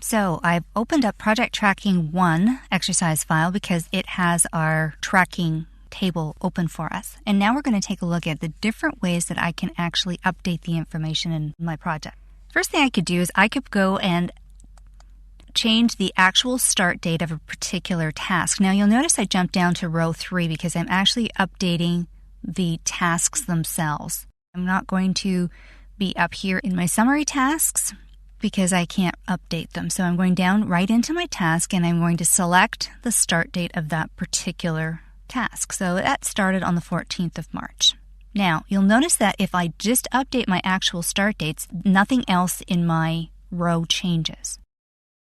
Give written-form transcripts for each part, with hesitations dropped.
So I've opened up Project Tracking 1 exercise file because it has our tracking table open for us. And now we're going to take a look at the different ways that I can actually update the information in my project. First thing I could do is I could go and change the actual start date of a particular task. Now you'll notice I jumped down to row 3 because I'm actually updating the tasks themselves. I'm not going to be up here in my summary tasks because I can't update them. So I'm going down right into my task and I'm going to select the start date of that particular task. So that started on the 14th of March. Now, you'll notice that if I just update my actual start dates, nothing else in my row changes.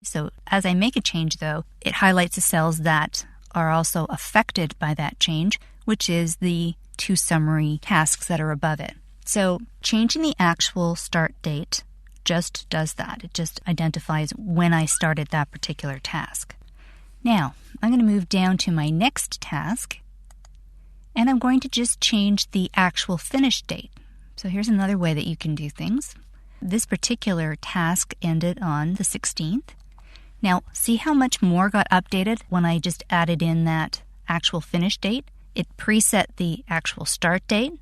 So as I make a change, though, it highlights the cells that are also affected by that change, which is the 2 summary tasks that are above it. So changing the actual start date just does that. It just identifies when I started that particular task. Now, I'm going to move down to my next task, and I'm going to just change the actual finish date. So here's another way that you can do things. This particular task ended on the 16th. Now, see how much more got updated when I just added in that actual finish date? It preset the actual start date.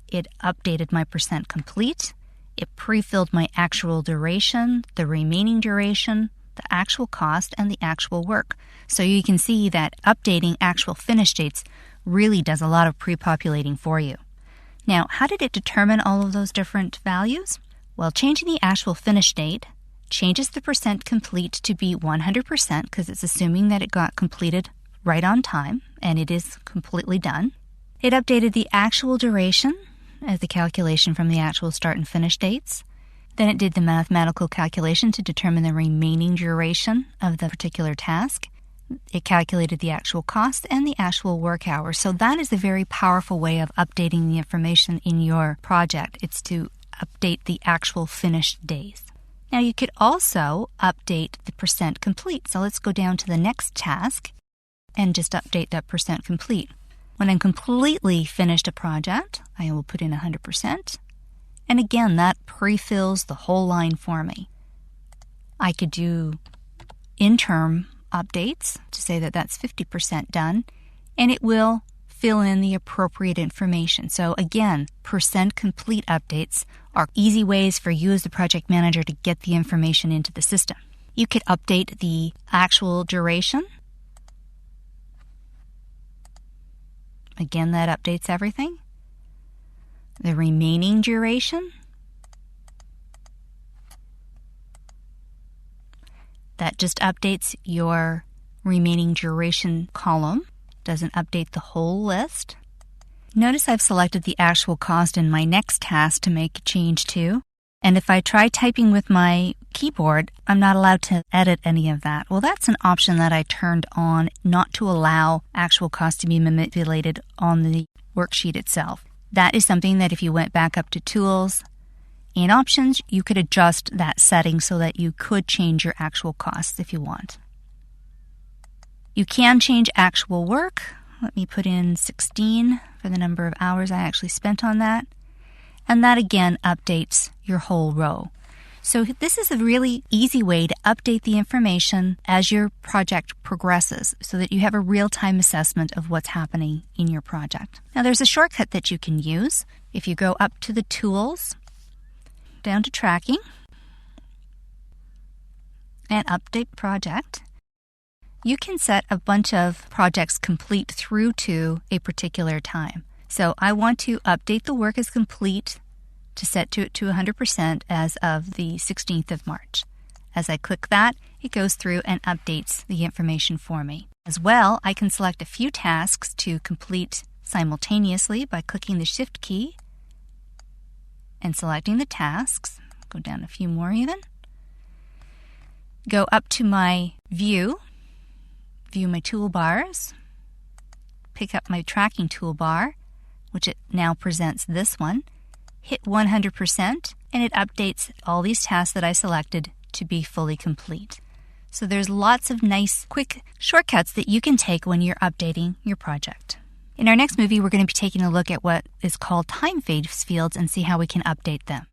It updated my percent complete. It pre-filled my actual duration, the remaining duration, the actual cost, and the actual work. So you can see that updating actual finish dates really does a lot of pre-populating for you. Now, how did it determine all of those different values? Well, changing the actual finish date changes the percent complete to be 100% because it's assuming that it got completed right on time, and it is completely done. It updated the actual duration as the calculation from the actual start and finish dates. Then it did the mathematical calculation to determine the remaining duration of the particular task. It calculated the actual cost and the actual work hours. So that is a very powerful way of updating the information in your project. It's to update the actual finished days. Now you could also update the percent complete. So let's go down to the next task and just update that percent complete. When I'm completely finished a project, I will put in 100%. And again, that pre-fills the whole line for me. I could do interim updates to say that that's 50% done, and it will fill in the appropriate information. So again, percent complete updates are easy ways for you as the project manager to get the information into the system. You could update the actual duration. Again, that updates everything. The remaining duration. That just updates your remaining duration column. Doesn't update the whole list. Notice I've selected the actual cost in my next task to make a change to. And if I try typing with my keyboard, I'm not allowed to edit any of that. Well, that's an option that I turned on not to allow actual cost to be manipulated on the worksheet itself. That is something that if you went back up to Tools and Options, you could adjust that setting so that you could change your actual costs if you want. You can change actual work. Let me put in 16 for the number of hours I actually spent on that. And that again updates your whole row. So this is a really easy way to update the information as your project progresses so that you have a real-time assessment of what's happening in your project. Now there's a shortcut that you can use. If you go up to the Tools, down to Tracking, and Update Project, you can set a bunch of projects complete through to a particular time. So I want to update the work as complete to set to 100% as of the 16th of March. As I click that, it goes through and updates the information for me. As well, I can select a few tasks to complete simultaneously by clicking the Shift key and selecting the tasks. Go down a few more even. Go up to my view my toolbars, pick up my tracking toolbar, which it now presents this one, hit 100%, and it updates all these tasks that I selected to be fully complete. So there's lots of nice, quick shortcuts that you can take when you're updating your project. In our next movie, we're going to be taking a look at what is called time phase fields and see how we can update them.